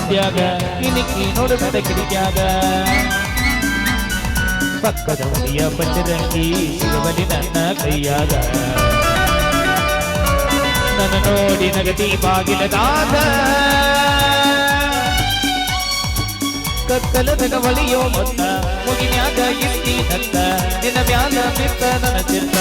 ಬಂದ್ಯಾಗ ಇನಿಕ್ಕಿ ನೋಡಬೇಡ ಕಿಡಿಕ್ಯಾಗ ಪಕ್ಕದ ಮನೆಯ ಪಂಚರಂಗಿ ಸಿಗಬಲಿ ನನ್ನ ಕೈಯಾಗ ನನ್ನ ನೋಡಿ ನಗದಿ ಬಾಗಿಲದಾಗ ಕತ್ತಲದಾಗ ಒಳಿಯೋ ಮೊತ್ತ ಮುಗಿನ್ಯಾಗ ಇಟ್ಟಿ ನತ್ತ ನಿನ್ನ ಮ್ಯಾಲ ಬಿತ್ತ ನನ್ನ ಚಿತ್ತ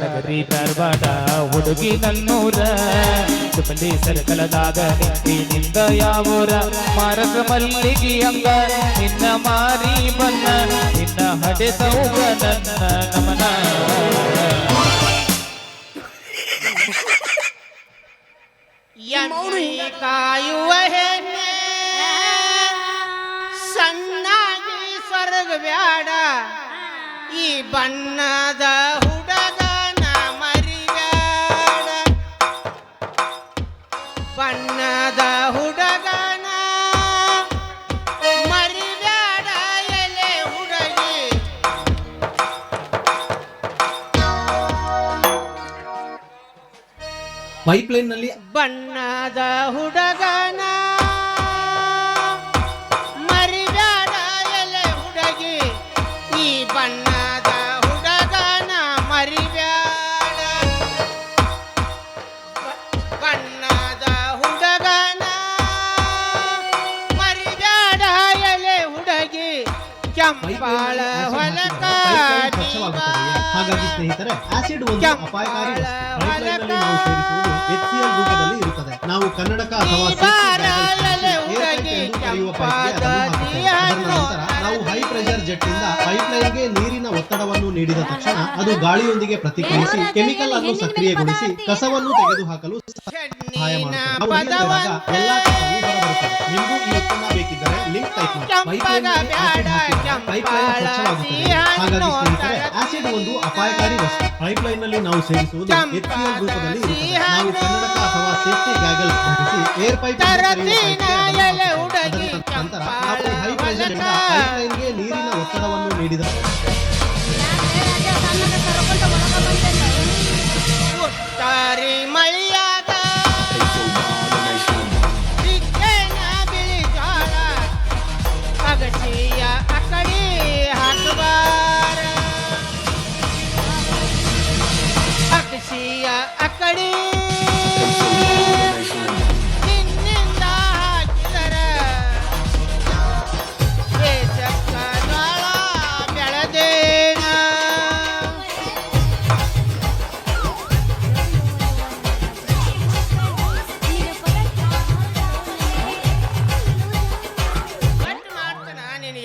ನಗರಿ ಧಾರವಾಡ ಹುಡುಗಿ ನನ್ನೂರ ಸುಮಲಿ ಸರ್ಕಲದಾಗ ನಿಂದ ಯಾವೂರ ಮಾರಕ ಮಲ್ಲಿಗೆ ಅಂಗ ನಿನ್ನ ಮಾರಿ ಬನ್ನ ನಿನ್ನ ಹಡೆ ಸೌಗ ನನ್ನ ನಮನ ಕಾಯುವ ಹೆಣ್ಣೆ ಸಣ್ಣಾಗಿ ಸ್ವರ್ಗ ಬ್ಯಾಡ ಈ ಬಣ್ಣದ ಹುಡುಗನ ಮರಿಬ್ಯಾಡ ಬಣ್ಣದ ಹುಡುಗನ ಮರಿಬ್ಯಾಡ ಎಲೆ ಹುಡುಗಿ ಪೈಪ್ಲೈನ್ ನಲ್ಲಿ ಬಣ್ಣದ ಹುಡುಗನ ಮರಿಬ್ಯಾಡ ಎಲೆ ಹುಡುಗಿ ಈ ಬಣ್ಣದ ಹುಡುಗನ ಮರಿಬ್ಯಾಡ ಬಣ್ಣದ ಹುಡುಗನ ಮರಿಬ್ಯಾಡ ಎಲೆ ಹುಡುಗಿ ಕೆಂಪಾಳ ಹೊಲಕ ಹಾಗಾಗಿ ಸ್ನೇಹಿತರೆ ಆಸಿಡ್ ಒಂದು ಅಪಾಯಕಾರಿ ವಸ್ತು. ಪೈಪ್ಲೈನ್ನಲ್ಲಿ ನಾವು ಸೇರಿಸುವುದು HCl ರೂಪದಲ್ಲಿ ಇರುತ್ತದೆ. ನಾವು ಕನ್ನಡಕ ಅಥವಾ ಕರೆಯುವ ಪೈಪ್ಗೆ ಅದರ ನಂತರ ನಾವು ಹೈ ಪ್ರೆಷರ್ ಜೆಟ್ ಇಂದ ಪೈಪ್ಲೈನ್ಗೆ ನೀರಿನ ಒತ್ತಡವನ್ನು ನೀಡಿದ ತಕ್ಷಣ ಅದು ಗಾಳಿಯೊಂದಿಗೆ ಪ್ರತಿಕ್ರಿಯಿಸಿ ಕೆಮಿಕಲ್ ಅನ್ನು ಸಕ್ರಿಯಗೊಳಿಸಿ ಕಸವನ್ನು ತೆಗೆದುಹಾಕಲು ಸಹಾಯ ಮಾಡುತ್ತದೆ. ಎಲ್ಲಾ ಕಸವು ಹೊರಬರುತ್ತದೆ. ನಿಮಗೂ ಈ ಉತ್ಪನ್ನ ಬೇಕಿದ್ದರೆ ಲಿಂಕ್ ಟೈಪ್ ಮಾಡಿ. ಪೈಪ್ಲೈನ್ ಸ್ವಚ್ಛವಾಗುತ್ತದೆ. ಹಾಗಾಗಿ ಸ್ನೇಹಿತರೆ ಆಸಿಡ್ ಒಂದು ಅಪಾಯಕಾರಿ ವಸ್ತು. ಪೈಪ್ಲೈನ್ ನಲ್ಲಿ ನಾವು ಸೇರಿಸುವುದು HCl ರೂಪದಲ್ಲಿ ಇರುತ್ತದೆ. ನಾವು ಕನ್ನಡಕ ಅಥವಾ ಸೇಫ್ಟಿ ಗ್ಯಾಗಲ್ ಧರಿಸಿ ಏರ್ ಪೈಪ್ ನಂತರ ನಾವು ಹೈ ಪ್ರೆಷರ್ ಇಂದ ಪೈಪ್ಲೈನ್ಗೆ ನೀರಿನ ಒತ್ತಡವನ್ನು ನೀಡಿದ ಮಳಿಯಾದ ಬಿಳಿ ಜೋಳ ಅಗಸಿಯ ಅಕಡಿ ಹಾಕಬಾರ ಅಗಸಿಯ ಅಕಡಿ ನಿನ್ನಿಂದ ಹಾಕಿದರ ದೇಶಕ್ಕ ಜೋಳ ಬೆಳೆದೇನ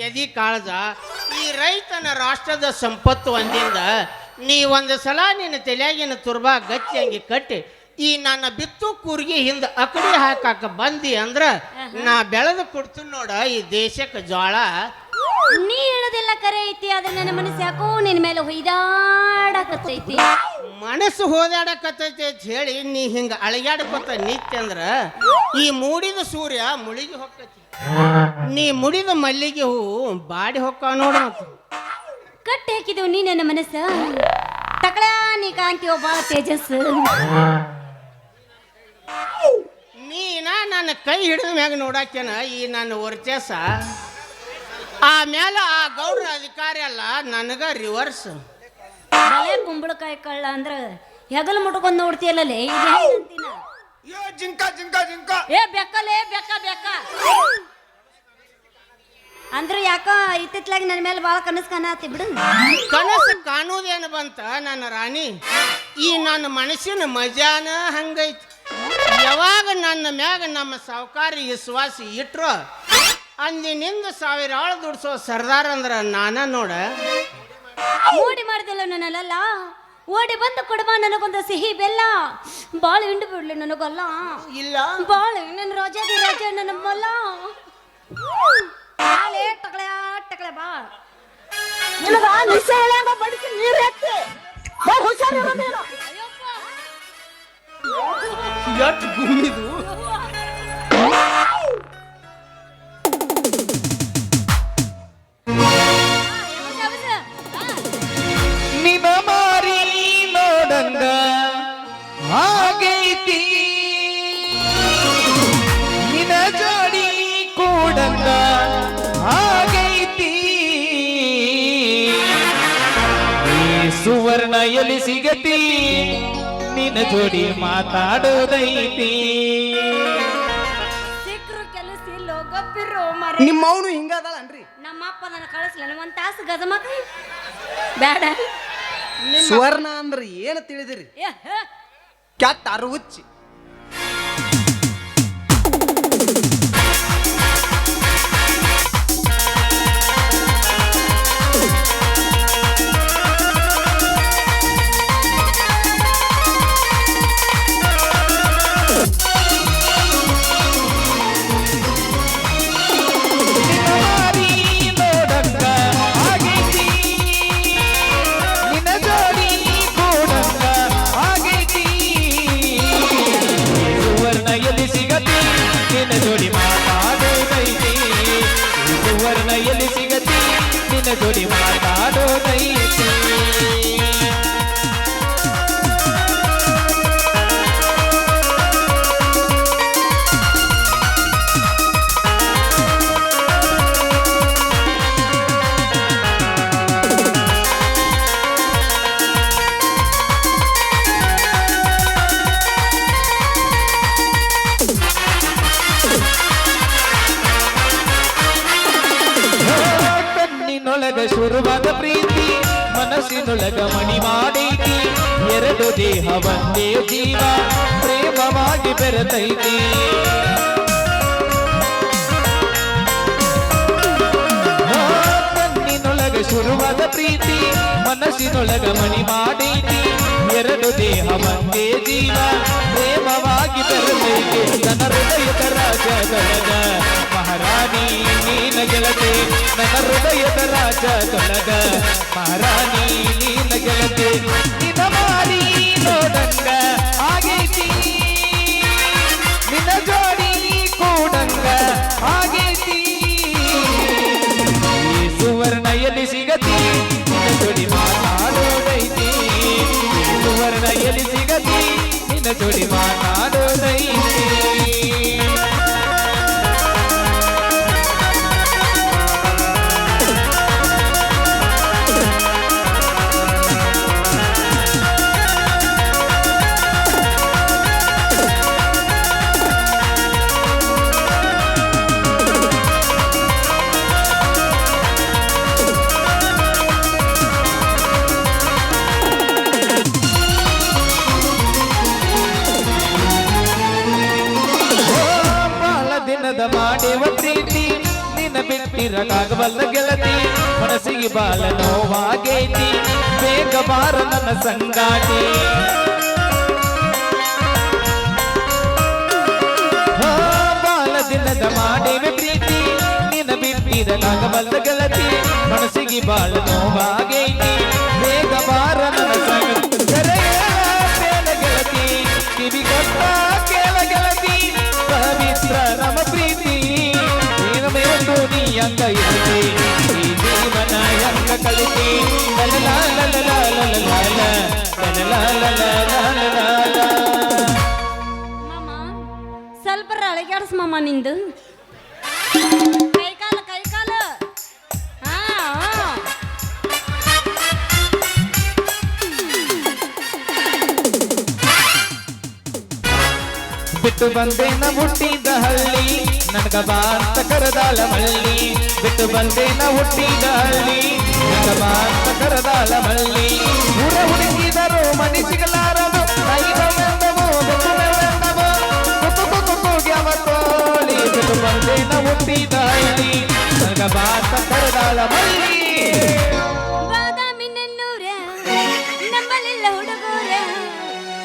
ಎದಿ ಕಾಳಜ ಈ ರೈತನ ರಾಷ್ಟ್ರದ ಸಂಪತ್ತು ಒಂದಿಂದ ನೀ ಒಂದು ಸಲ ನಿನ್ನ ತಲೆಯಾಗಿನ ತುರ್ಬಾ ಗಚ್ಚಿ ಹಂಗೆ ಕಟ್ಟಿ ಈ ನನ್ನ ಬಿತ್ತು ಕೂರ್ಗಿ ಹಿಂದ ಅಕಡಿ ಹಾಕಾಕ ಬಂದಿ ಅಂದ್ರ ನಾ ಬೆಳೆದು ಕೊಡ್ತೀನಿ ನೋಡ ಈ ದೇಶಕ್ಕೆ ಜೋಳ. ನೀ ಹೇಳೋದೆಲ್ಲ ಕರೆ ಐತಿ ಆದ್ರೆ ನನ್ನ ಮನಸ್ಸು ಯಾಕೋ ನಿನ್ನ ಮೇಲೆ ಹೊಯ್ದಾಡಕತ್ತೈತಿ. ಮನಸ್ಸು ಹೋದಾಡಕತ್ತೈತಿ ಅಂತ ಹೇಳಿ ನೀ ಹಿಂಗ ಅಳಗ್ಯಾಡಕೊತ ನಿತ್ಯ ಅಂದ್ರ ಈ ಮೂಡಿದ ಸೂರ್ಯ ಮುಳಿಗೆ ಹೊಕ್ಕತಿ. ನೀ ಮುಡಿದ ಮಲ್ಲಿಗೆ ಹೂವು ಬಾಡಿ ಹೊಕ್ಕ ನೋಡ ಕಟ್ಟಿ ಹಾಕಿದೆವು ನೀ ನನ್ನ ಮನಸ್ಸ ತಕಳ ನೀ ಕಾಂತಿಯೋ ಬಾಳ ತೇಜಸ್. ನೀನ ನನ್ನ ಕೈ ಹಿಡಿದ ಮ್ಯಾಗ ನೋಡಾಕೇನ ಈ ನನ್ನ ವರ್ಚಸ ಆಮೇಲೆ ಆ ಗೌಡ್ರ ಅಧಿಕಾರಿ ಅಲ್ಲ ನನಗ ರಿವರ್ಸ್ ಬಲೆ ಕುಂಬಳಕಾಯಿ ಕಳ್ಳ ಅಂದ್ರ ಹೆಗಲು ಮುಟ್ಕೊಂಡ್ ನೋಡ್ತೀಯಲ್ಲೇ ಇದು ಅಂತೀನ ಜಿಂಕ ಜಿಂಕ ಜಿಂಕ ಏ ಬೆಕ್ಕಲೇ ಬೆಕ್ಕ ಬೆಕ್ಕ ಅಂದ್ರ ಯಾಕ ಇತ್ತಿತ್ಲಾಗಿ ನನ್ನ ಮೇಲೆ ಬಾಳ ಕನಸು ಕಾಣತಿ ಬಿಡು. ಕನಸು ಕಾಣುವುದೇನು ಬಂತ ನನ್ನ ರಾಣಿ ಈ ನನ್ನ ಮನಸ್ಸಿನ ಮಜಾನ ಹಂಗೈತಿ. ಯಾವಾಗ ನನ್ನ ಮ್ಯಾಗ ನಮ್ಮ ಸಾವುಕಾರಿ ವಿಶ್ವಾಸಿ ಇಟ್ರು ಅಂದಿನಿಂದ 1000 ಆಳು ದುಡ್ಸೋ ಸರ್ದಾರ್ ಅಂದ್ರ ನಾನ ನೋಡ. ಓಡಿ ಮಾಡ್ದಿಲ್ಲ ನನ್ನಲ್ಲ ಓಡಿ ಬಂದು ಕೊಡಬಾ ನನಗೊಂದು ಸಿಹಿ ಬೆಲ್ಲ ಬಾಳ ಹಿಂಡು ಬಿಡ್ಲಿ ನನಗಲ್ಲ ಇಲ್ಲ ಬಾಳ ನನ್ನ ರಾಜಾದಿ ರಾಜ ನನ್ನ ಮಲ್ಲ ಟಕಳೆ ಟಕಳೆ ಬಾ ನಿನಗ ನಿಶೆ ಹೇಳಂಗ ಬಡಿಸಿ ನೀರ್ ಹಾಕಿ ಹುಷಾರಿರೋ ನೀನು ಎಷ್ಟು ಗುಮ್ಮಿದು ನಿನ ಮಾರಿ ನೋಡಂಗ ಆಗೈತಿ ನಿನ ಜೋಡಿ ಕೂಡಂಗ ಆಗೈತಿ ಈ ಸುವರ್ಣ ಎಲ್ಲಿ ಸಿಗತಿ ನಿನ ಜೋಡಿ ಮಾತಾಡೋದೈತಿ ಸಿಕ್ರು ಕೆಲಸ ಇಲ್ಲೋ ಗಪ್ಪಿರೋ ಮರ ನಿಮ್ಮ ಅವನು ಹಿಂಗದಳನ್ರಿ ನಮ್ಮಪ್ಪ ನನ್ನ ಕಳಿಸ್ಲ ಒಂದ್ ತಾಸು ಗಜಮಕ ಬೇಡ ಸುವರ್ಣ ಅಂದ್ರ ಏನು ತಿಳಿದಿರಿ ಕೆಟ್ಟ ಅರುಚಿ ಜೋಡಿ ಮಾತಾಡೋದೈತಿ ಕಣ್ಣಿನೊಳಗ ಶುರುವಾದ ಪ್ರೀತಿ ಮನಸ್ಸಿನೊಳಗ ಮಣಿ ಮಾಡೈತಿ ಎರಡು ದೇಹ ಒಂದೇ ಜೀವ ಪ್ರೇಮವಾಗಿ ಬೆರೆತೈತಿ ಕಣ್ಣಿನೊಳಗ ಶುರುವಾದ ಪ್ರೀತಿ ಮನಸ್ಸಿನೊಳಗ ಮಣಿ ಮಾಡೈತಿ ಎರಡು ದೇಹ ಒಂದೇ ಜೀವ ಪ್ರೇಮವಾಗಿ ಬೆರೆತೈತಿ ನನ್ನ ಹೃದಯದ ರಾಜದೊಳಗ ಮಹಾರಾಣಿ ನೀನ ಗೆಳತೆ ನನ್ನ ಹೃದಯದ ರಾಜದೊಳಗ ಮಹಾರಾಣಿ ನೀನ ಗೆಳತೆ ನಿನ್ನ ಮಾರಿ ನೋಡಂಗ ಆಗೈತಿ ನಿನ್ನ ಜೋಡಿ ಕೂಡಂಗ ಆಗೈತಿ ಈ ಸುವರ್ಣ ಎಲ್ಲಿ ಸಿಗತಿ ನಿನ್ನ ಜೋಡಿ ಮಾತಾಡೋದೈತಿ ಈ ಸುವರ್ಣ ಎಲ್ಲಿ ಸಿಗತಿ ನಿನ್ನ ಜೋಡಿ ಮಾತಾಡೋದೈತಿ ಮಾಡೇವ ಪ್ರೀತಿ ನಿನ್ನ ಬಿಟ್ಟಿರಲಾಗಬಲ್ಲ ಗೆಳತಿ ಮನಸ್ಸಿಗೆ ಬಾಲ ನೋವಾಗೈತಿ ಬೇಗ ಬಾರ ನನ್ನ ಸಂಗಾತಿ ಬಾಲ ದಿನದ ಮಾಡೇವ ಪ್ರೀತಿ ನಿನ್ನ ಬಿಟ್ಟಿರಲಾಗಬಲ್ಲ ಗೆಳತಿ ಮನಸ್ಸಿಗೆ ಬಾಳ ನೋವಾಗೈತಿ ಬೇಗ ಬಾರ ನನ್ನ ಸಂಗಾತಿ ಗೆಳತಿ ಕಿವಿ ಕೊಟ್ಟ ಕೇಳ ಗೆಳತಿ ಪವಿತ್ರ ನಮ್ಮ ಪ್ರೀತಿ ನೀನ ಮೇಲೂ ನೀ ಅಂಗ ಇರಲಿ ಈ ಜೀವನ ಅಂಗ ಕಲಿತಿ ಮಾಮ ಸ್ವಲ್ಪ ಅಳಗ್ಯಾಡ್ಸ್ ಮಾಮ ನಿಂದು ಕೈಕಾಲ ಕೈಕಾಲ ಹಾ ಬಿಟ್ಟು ಬಂದೇನ ಹುಟ್ಟಿದ ಹಳ್ಳಿ ನನಗ ಬಾ ಅಂತ ಕರೆದಾಳ ಮಳ್ಳಿ ಬಿಟ್ಟು ಬಂದೇನ ಹುಟ್ಟಿದ ಹಳ್ಳಿ ನನಗ ಬಾ ಅಂತ ಕರೆದಾಳ ಮಳ್ಳಿ ಊರ ಹುಡುಕಿದರು ಮನಿ ಸಿಗಲಾರದು ಬಿಟ್ಟು ಬಂದೇನ ಹುಟ್ಟಿದ ಹಳ್ಳಿ ನನಗ ಬಾ ಅಂತ ಕರೆದಾಳ ಮಳ್ಳಿ ಬಾದಾಮಿನನ್ನೂರ ನಂಬಲಿಲ್ಲ ಹುಡುಗೂರ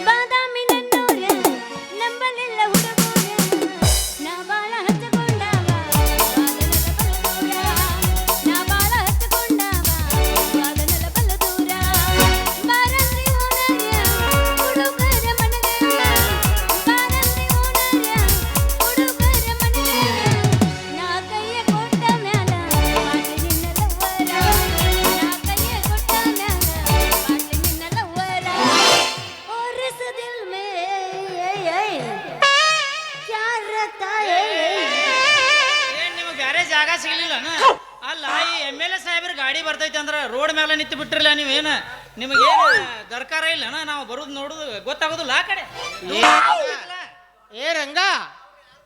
ಬಾದಾಮಿನನ್ನೂರ ನಂಬಲಿಲ್ಲ ಹುಡುಗೂರ ನಾ ಬಾಳ ಹಚ್ಚಕೊಂಡವ ನಾ ಬಾಳ ಹಚ್ಚಕೊಂಡವ ಸಿಗ್ಲಿಲ್ಲ ಅಲ್ಲ ಈ MLA ಸಾಹೇಬ್ರ ಗಾಡಿ ಬರ್ತೈತಿ ಅಂದ್ರ ರೋಡ್ ಮೇಲೆ ನಿಂತು ಬಿಟ್ಟಿರಲ್ಲ ನೀವೇನ ನಿಮಗೇನು ದರ್ಕಾರ ಇಲ್ಲನ ನಾವು ಬರೋದು ನೋಡುದು ಗೊತ್ತಾಗೋದಿಲ್ಲ ಆ ಕಡೆ ಏ ರಂಗ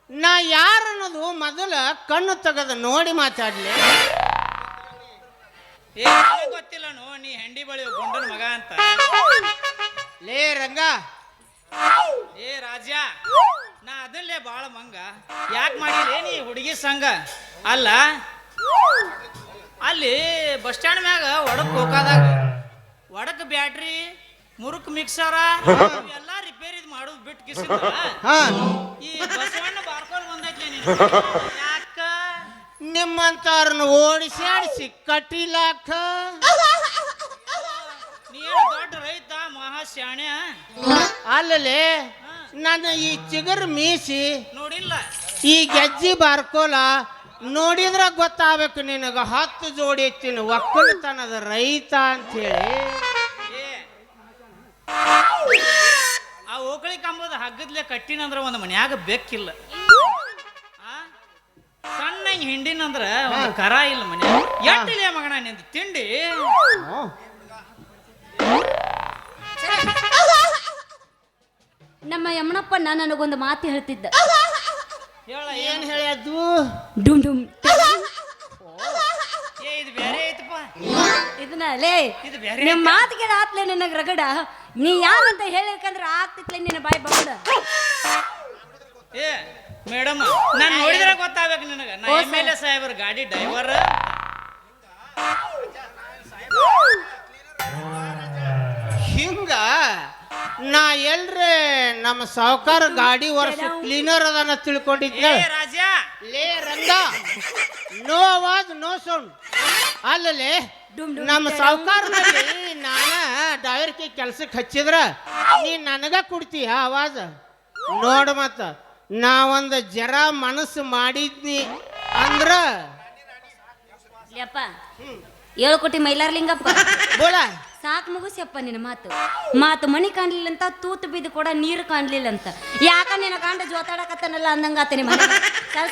ನಾ ಯಾರು ಅನ್ನೋದು ಮೊದಲ ಕಣ್ಣು ತೆಗೆದು ನೋಡಿ ಮಾತಾಡ್ಲಿ. ಏ ಗೊತ್ತಿಲ್ಲ ನೀ ಹೆಂಡಿ ಬಳಿ ಗೊಂಡನ ಮಗ ಅಂತ. ಲೇ ರಂಗ ಏ ರಾಜ ನಾ ಅದಲ್ಲೇ ಬಾಳ ಮಂಗ ಯಾಕೆ ಮಾಡಿಲ್ಲ ನೀ ಹುಡುಗಿ ಸಂಘ ಅಲ್ಲ ಅಲ್ಲಿ ಬಸ್ ಸ್ಟ್ಯಾಂಡ್ ಮ್ಯಾಗ ಒಡಕ್ ಹೋಗಾದಾಗ ಒಡಕ್ ಬ್ಯಾಟ್ರಿ ಮುರುಕ್ ಮಿಕ್ಸರ ಎಲ್ಲಾ ರಿಪೇರಿ ಮಾಡೋದು ಬಿಟ್ಟು ಕಿಸಿದ ಈ ಬಸವಣ್ಣ ಬಾರ್ಕೋಲ್ ಬಂದೈತಿ ನೀನು ಯಾಕ ನಿಮ್ಮಂತವ್ರನ್ನ ಓಡಿಸಿ ಕಟ್ಟಿಲಾಕ ನೀನು ದೊಡ್ಡ ರೈತ ಮಹಾ ಶಾಣ್ಯ ಅಲ್ಲಲೇ ನನ್ನ ಈ ಚಿಗರ್ ಮೀಸಿ ನೋಡಿಲ್ಲ ಈ ಗೆಜ್ಜಿ ಬಾರ್ಕೋಲ ನೋಡಿದ್ರ ಗೊತ್ತಾಗಬೇಕು ನಿನಗ 10 ಜೋಡಿ ಎತ್ತಿನ ಒಕ್ಕಲತನದ ರೈತ ಅಂತ ಹೇಳಿ. ಆ ಓಕಳಿ ಕಂಬದ ಹಗ್ಗದ್ಲೆ ಕಟ್ಟಿನಂದ್ರ ಒಂದು ಮನ್ಯಾಗ ಬೆಕ್ಕಿಲ್ಲ ಸಣ್ಣ ಹಿಂಡಿನಂದ್ರ ಒಂದು ಕರ ಇಲ್ಲ ಮನೆ ಎಟ್ಟಿಲ್ಲ ಮಗನ ನಿಂದ ತಿಂಡಿ. ನಮ್ಮ ಯಮನಪ್ಪ ನನಗೊಂದು ಮಾತು ಹೇಳ್ತಿದ್ದ. ಏನ್ ಹೇಳ್ಯದು? ಡುಮ್ ಡುಮ್ ಇದು ಬೇರೆ ಐತಪ್ಪ ಇದನ್ನ ಲೇ ಇದು ಬೇರೆ ನಿಮ್ಮ ಮಾತಿಗೆ ಆತ್ಲೆ ನನಗೆ ರಗಡ ನೀ ಯಾರಂತ ಹೇಳಿಕಂದ್ರೆ ಆಗ್ತಿತ್ಲೆ ನಿನ್ನ ಬಾಯಿ ಬಗಡ. ಏ ಮೇಡಮ್ ನಾನು ನೋಡಿದ್ರೆ ಗೊತ್ತಾಗಬೇಕು ನಿನಗ ನಾ MLA ಸಾಹೇಬ್ರ ಗಾಡಿ ಡ್ರೈವರ್. ಹಿಂಗ ನಾ ಎಲ್ರೇ ನಮ್ಮ ಸಾವುಕಾರ ಗಾಡಿ ವರ್ಷ ಕ್ಲೀನರ್ ಅದನ್ನ ತಿಳ್ಕೊಂಡಿದ್ದೆ. ಏ ರಾಜ ಲೇ ರಂಗ ನೋ ಆವಾಜ್ ನೋ ಸೌಂಡ್. ಅಲ್ಲಲೇ ನಮ್ಮ ಸಾವುಕಾರನಲ್ಲಿ ನಾನ ಡ್ರೈವರ್ಗೆ ಕೆಲ್ಸಕ್ಕೆ ಹಚ್ಚಿದ್ರ ನೀ ನನಗ ಕೊಡ್ತೀಯ ಆವಾಜ್ ನೋಡ. ಮತ್ತ ನಾವೊಂದು ಜರ ಮನಸ್ಸು ಮಾಡಿದ್ನಿ ಅಂದ್ರ ಯಪ್ಪ 7 ಕೋಟಿ ಮೈಲಾರ್ಲಿಂಗಪ್ಪ ಬೋಲ ಸಾಕು ಮುಗಿಸ್ಯಪ್ಪ ನಿನ್ನ ಮಾತು ಮಣಿ ಕಾಣ್ಲಿಲ್ಲ ಅಂತ ತೂತು ಬಿದ್ದು ಕೂಡ ನೀರು ಕಾಣ್ಲಿಲ್ಲ ಅಂತ ಯಾಕ ನಿನ್ನ ಕಾಂಡ ಜೋತಾಡಕತ್ತನಲ್ಲ ಅಂದಂಗಾತ ನಿಮ್ಮ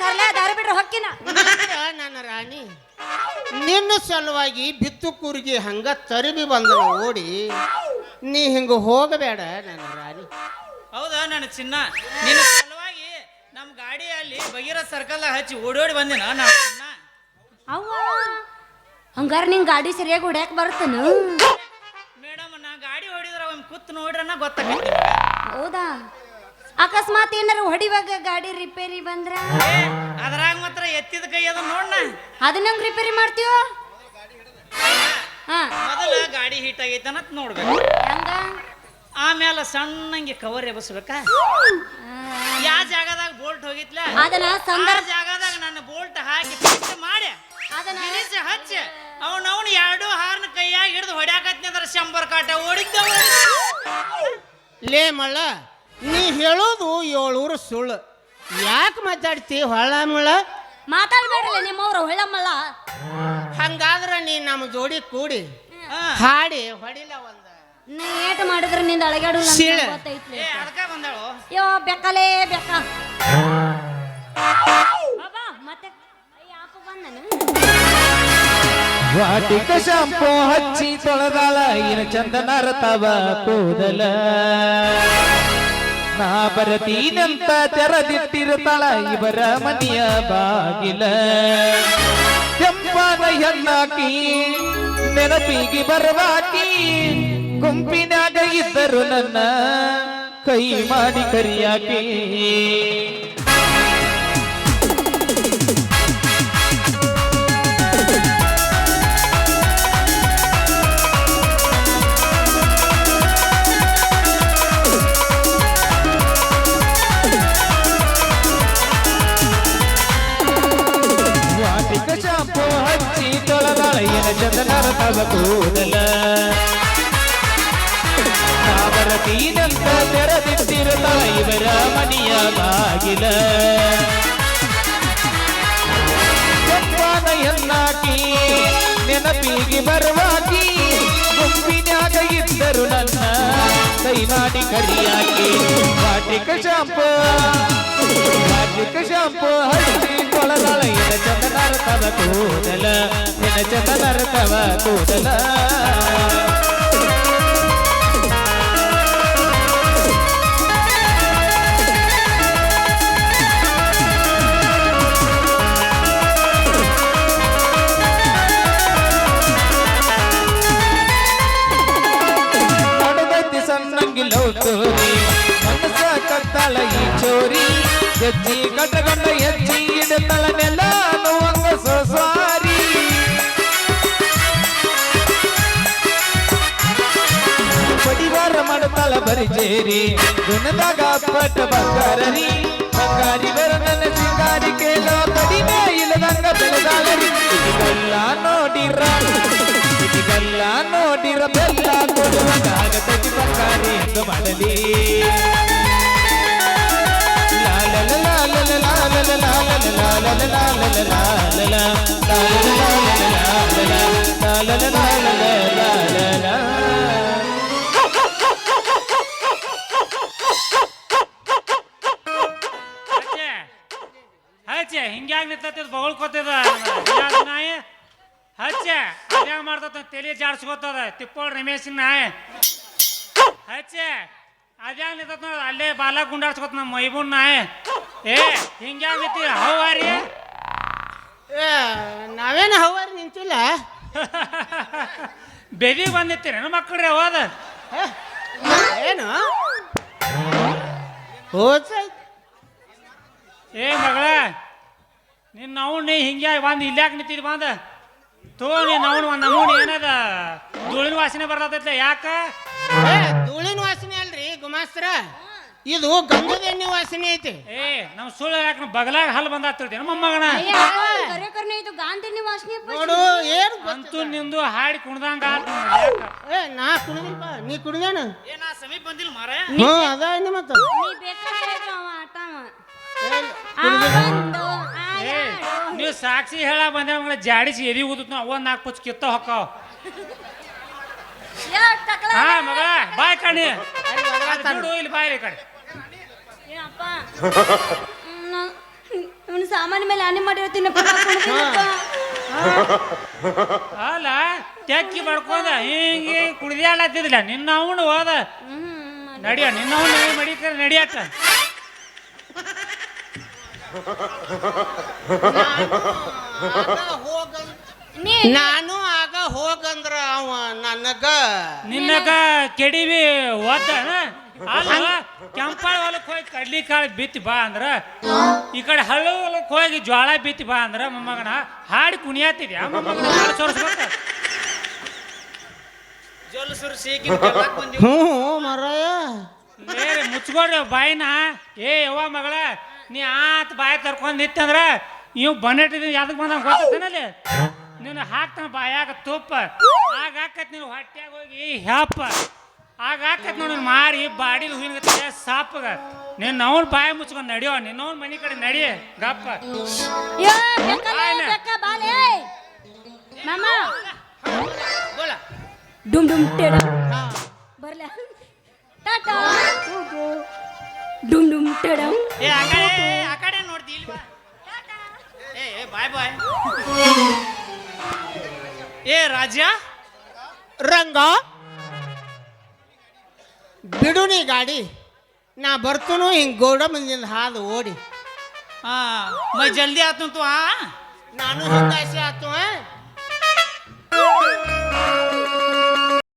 ಸರ್ಲೇ ದಾರಿ ಬಿಡ್ರ ಹೊಕ್ಕಿನ. ನನ್ನ ರಾಣಿ ನಿನ್ನ ಸಲುವಾಗಿ ಬಿತ್ತು ಕೂರಿಗೆ ಹಂಗ ತರಿಬಿ ಬಂದನ ಓಡಿ ನೀ ಹಿಂಗ ಹೋಗಬೇಡ ನನ್ನ ರಾಣಿ. ಹೌದಾ ನನ್ನ ಚಿನ್ನ ನಿನ್ನ ಸಲುವಾಗಿ ನಮ್ಮ ಗಾಡಿ ಅಲ್ಲಿ ಭಗೀರಥ ಸರ್ಕಲ್ದಾಗ ಹಚ್ಚಿ ಓಡೋಡಿ ಬಂದಿನ ನಾ ಚಿನ್ನ. ಅವ್ವ ಹಂಗಾರ ನಿಂಗೆ ಗಾಡಿ ಸರಿಯಾಗಿ ಹೊಡ್ಯಾಕ ಬರುತ್ತನು? ಮೇಡಮ್ ನಾ ಗಾಡಿ ಹೊಡಿದ್ರ ಒಮ್ಮೆ ಕೂತ್ ನೋಡ್ರನ್ನ ಗೊತ್ತಾಗೈತಿ. ಹೌದಾ? ಅಕಸ್ಮಾತ್ ಏನಾರ ಹೊಡಿವಾಗ ಗಾಡಿ ರಿಪೇರಿ ಬಂದ್ರ ಅದ್ರಾಗ ಮಾತ್ರ ಎತ್ತಿದ ಕೈ ಅದ ನೋಡ್ನ ಅದನ್ನ ರಿಪೇರಿ ಮಾಡ್ತೀವ? ಹಾ ಮೊದಲ ಗಾಡಿ ಹೀಟ್ ಆಗೈತೆ ಅನ್ನತ್ ನೋಡ್ಬೇಕು. ಹಂಗ ಆಮೇಲೆ ಸಣ್ಣಂಗೆ ಕವರ್ ಎಬಸ್ಬೇಕಾ ಯಾವ ಜಾಗದಾಗ ಬೋಲ್ಟ್ ಹೋಗಿತ್ಲ ಅದನ್ನ ಆ ಸಂದರ್ಭ ಜಾಗದಾಗ ನನ್ನ ಬೋಲ್ಟ್ ಹಾಕಿ ಫಿಕ್ಸ್ ಮಾಡಿ ಅದನ್ನ ಹಚ್ಚಿ ಅವನವನು 2 ಹಾರ್ನ ಕೈಯಾಗಿ ಹಿಡಿದು ಹೊಡ್ಯಾಕತ್ನಿ ಅಂದ್ರೆ 100 ಕಾಟ ಓಡಿದ್ದ. ಲೇ ಮಳ್ಳ ನೀ ಹೇಳೋದು 7 ಸುಳ್ಳು. ಯಾಕೆ ಮಾತಾಡ್ತಿ ಹೊಳ ಮುಳ್ಳ? ಮಾತಾಡ್ಬೇಡ್ರಲ್ಲ ನಿಮ್ಮವ್ರ ಹೊಳ್ಳಮ್ಮಲ್ಲ. ಹಂಗಾದ್ರ ನೀ ನಮ್ಮ ಜೋಡಿ ಕೂಡಿ ಹಾಡಿ ಹೊಡಿಲ ಒಂದ ನೀ ಏಟ್ ಮಾಡಿದ್ರೆ ನಿಂದ ಅಳಗಾಡು ಸೀಳೆ. ಗೊತ್ತೈತ್ಲಿ. ಅದಕ್ಕ ಬಂದಾಳು ಯೋ ಬೆಕ್ಕಲೇ ಬೆಕ್ಕ ಬಾಬಾ ಮತ್ತೆ ಯಾಪ ಬಂದನು ವಾಟಿಕ ಶಾಂಪು ಹಚ್ಚಿ ತೊಳೆದಾಳ ಇನ ಚಂದನ ರತವ ಕೂದಲ ನಾ ಬರತೀನಂತ ತೆರದಿಟ್ಟಿರುತ್ತಾಳ ಇವರ ಮನೆಯ ಬಾಗಿಲ. ಕೆಂಪಾದ ಹೆಣ್ಣಾಕಿ ನೆನಪಿಗೆ ಬರವಾಕಿ ಗುಂಪಿನಾಗ ಇದ್ದರು ನನ್ನ ಕೈ ಮಾಡಿ ಕರಿಯಾಕಿ. ವಾಟಿಕ ಶಾಂಪು ಹಚ್ಚಿ ತೊಳೆದಾಳ ಎನ ಚಂದನರ ತವ ಕೂದಲ ನಾವರತೀನಂತ ತೆರೆದಿಟ್ಟಿರುತ್ತಾಳ ಇವರ ಮನೆಯ ಬಾಗಿಲ. ಕೆಂಪಾದ ಹೆಣ್ಣಾಕಿ ನೆನಪಿಗೆ ಬರುವಾಕಿ ಗುಂಪಿನ್ಯಾಗ ಇದ್ದರು ನನ್ನ ಕೈ ಮಾಡಿ ಕರಿಯಾಕಿ. ವಾಟಿಕ ಶಾಂಪು ಹಚ್ಚಿ ತೊಳೆದಾಳ ಎನ ಚಂದನರ ತವ ಕೂದಲ ನಿನ ಜತ ನರ್ತವ ಕೂದಲ ನಡುಗತ್ತಿ ಸಣ್ಣಂಗಿ ಲೌತೋರಿ ಮನಸ ಕತ್ತಳ ಈ ಚೋರಿ ಹೆಜ್ಜಿ ಕಟ್ಟಗೊಂಡ ಹೆಜ್ಜಿ ಇಡತಳನೆಲ್ಲ ನೋವಂಗ ಸೋಸ್ವಾರಿ ಪಡಿವಾರ ಮಾಡತಾಳ ಬರಿಜೇರಿ ಗುಣದಾಗ ಪಟ್ಟ ಬಂಗಾರರಿ ಬಂಗಾರಿ ಬರ ನನ್ನ ಸಿಂಗಾರಿ ಕೇಳೋ ಕಡಿಮೆ ಇಲ್ಲದಂಗ ಬೆಳೆದಾಳರಿ ಇದೆಲ್ಲ ನೋಡಿರ ಇದೆಲ್ಲ ನೋಡಿರ ಬೆಲ್ಲ ಕೊಡುವಾಗ ತಗಿ ಬಂಗಾರಿ ಎಂದು ಮಾಡಲಿ ಹಚ್ಚೆ ಹಿಂಗ್ಯಾಗ ನಿಂತದ ಬಗಳ್ಕೊತದ ನಾಯಿ ಹಚ್ಚೆ ಅದ್ಯಾಗ ಮಾಡ್ತದ ತಲೆ ಜಾಡ್ಸ್ಕೊತದ ತಿಪ್ಪೋಳ್ ರಮೇಶ್ ನಾಯಿ ಹಚ್ಚೆ ಅದ್ಯಾಗ ನಿಂತದ ನೋಡ ಅಲ್ಲೇ ಬಾಲ ಗುಂಡಾಡ್ಸ್ಕೊತ ನಮ್ಮ ಮೈಬೂನ್ ನಾಯಿ ಏ ಹಿಂಗ್ಯಾಗ ನಿಂತಿ ಹೌವಾರಿ ನಾವೇನು ಹವಾರಿ ನಿಂತಿಲ್ಲ. ಬೆದಿಗೆ ಬಂದಿತ್ತೀರೇನು ಮಕ್ಕಳ್ರಿ ಹೋದ ಏನು ಹೋಯ್ತು ಏ ಮಗಳ ನಿನ್ನ ಅವ್ನು ಹಿಂಗ್ಯಾ ಬಂದು ಇಲ್ಯಾಕ ನಿಂತಿದ್ ಬಂದ ತೋ ನೀನು ಅವ್ನು ಒಂದು ನಮೂನಿ ಏನದ ಧೂಳಿನ ವಾಸನೆ ಬರ್ತೈತ್ಲ ಯಾಕ ಧೂಳಿನ ವಾಸನೆ ಅಲ್ರಿ ಗುಮಾಸ್ತ್ರ, ಇದು ಗಂಧದ ಎಣ್ಣೆ ವಾಸನೆ ಐತಿ. ಏ ನಮ್ಮ ಸುಳ್ಳು ಯಾಕೆ ಬಗಲಾಗ ಹಲ್ ಬಂದಾತಿರ್ತೇನೆ ಮೊಮ್ಮಗನ ಕರೆ ಕರ್ನೆ ಇದು ಗಾಂಧಿನಿ ವಾಸನೆ ನೋಡು ಏನು ಅಂತೂ ನಿಂದು ಹಾಡಿ ಕುಣ್ದಂಗ ನಾ ಕುಡಿದಿಲ್ಪ, ನೀ ಕುಡಿದೇನ? ಏ ನಾ ಸಮೀಪ ಬಂದಿಲ್ಲ ಮಾರ ಹ್ಞೂ ಅದ ಇನ್ನು ಮತ್ತ ನೀ ಬೇಕಾದ್ರೆ ಅವ ಆಟವ ಏ ನೀವು ಸಾಕ್ಷಿ ಹೇಳ ಬಂದ ಮಗಳ ಜಾಡಿಸಿ ಎದಿ ಊದತ್ ಅವ 4 ಪುಚ್ ಕಿತ್ತ ಹೊಕ್ಕಾವ. ಹಾ ಮಗ ಬಾಯ್ ಕಣಿ ಬಿಡು ಇಲ್ಲಿ ಬಾಯ್ ಕಡೆ ಇವನು ಸಾಮಾನ್ಯ ಮೇಲೆ ಆನೆ ಮಾಡಿರ್ತೀನಪ್ಪ. ಅಲ್ಲ ತೆಕ್ಕಿ ಬಡ್ಕೊಂಡ ಹಿಂಗೆ ಕುಡಿದಾಳತ್ತಿದ್ದಿಲ್ಲ ನಿನ್ನ ಅವನು ಹೋದ ನಡಿಯ ನಿನ್ನ ಅವನು ಮಡಿಕ ನಡಿಯತ್ತ ನಾನು ಆಗ ಹೋಗಂದ್ರ ಅವ ನನಗ ನಿನ್ನಗ ಕೆಡಿವಿ ಓದ್ತಾನ ಅಲ್ಲ ಕೆಂಪಾಳ ಹೊಲಕ್ಕೆ ಹೋಗಿ ಕಡ್ಲಿ ಕಾಳು ಬಿತ್ತಿ ಬಾ ಅಂದ್ರ ಈ ಕಡೆ ಹಳ್ಳು ಹೊಲಕ್ಕೆ ಹೋಗಿ ಜ್ವಾಳ ಬಿತ್ತಿ ಬಾ ಅಂದ್ರ ಮೊಮ್ಮಗನ ಹಾಡಿ ಕುಣಿಯಾತಿದ್ಯಾ ಮೊಮ್ಮಗನ ಹಾಡು ಸೋರ್ಸ್ಬೇಕ ಜೊಲ್ ಸುರ್ಸಿ ಹ್ಞೂ ಮರಾಯ ಬೇರೆ ಮುಚ್ಕೊಡ್ರಿ ಬಾಯಿನ. ಏ ಯವ್ವ ಮಗಳ ನೀ ಆತ ಬಾಯಿ ತರ್ಕೊಂಡ್ ನಿತ್ತಂದ್ರ ಇವ್ ಬನ್ನೆಟ್ಟಿದ ಯಾವ್ದಕ್ ಬಂದ ಗೊತ್ತೇನಲ್ಲಿ ನೀನು ಹಾಕ್ತಾನ ಬಾಯಾಗ ತುಪ್ಪ ಆಗ ಹಾಕತ್ ನೀನು ಹೊಟ್ಯಾಗ ಹೋಗಿ ಹೆಪ್ಪ ಆಗ ಹಾಕತ್ ನೋಡಿ ಮಾರಿ ಬಾಡಿಲ್ ಹೂವಿನ ಸಾಪಗ ನೀನು ಅವ್ನ ಬಾಯಿ ಮುಚ್ಕೊಂಡ್ ನಡಿಯೋ ನಿನ್ನವ್ನ ಮನೆ ಕಡೆ ನಡಿ ಗಪ್ಪ ಮಾಮ ಡುಮ್ ಡುಮ್ ಟೇಡ ಬರ್ಲ ಟಾಟಾ ಡುಮ್ ಡುಮ್ ಟೇಡ ಏ ಆ ಕಡೆ ನೋಡ್ತಿ ಇಲ್ಲಿ ಬಾ. ಏ ಬಾಯ್ ಬಾಯ್ ಏ ರಾಜ್ಯ ರಂಗ ಬಿಡು ನೀ ಗಾಡಿ, ನಾ ಬರ್ತನು ಹಿಂಗ್ ಗೌಡ ಮಂದಿಯಿಂದ ಹಾದು ಓಡಿ. ಹಾ ಮೈ ಜಲ್ದಿ ಆತು ಆ ನಾನು ಹಿಂಗಾಸಿ ಆತು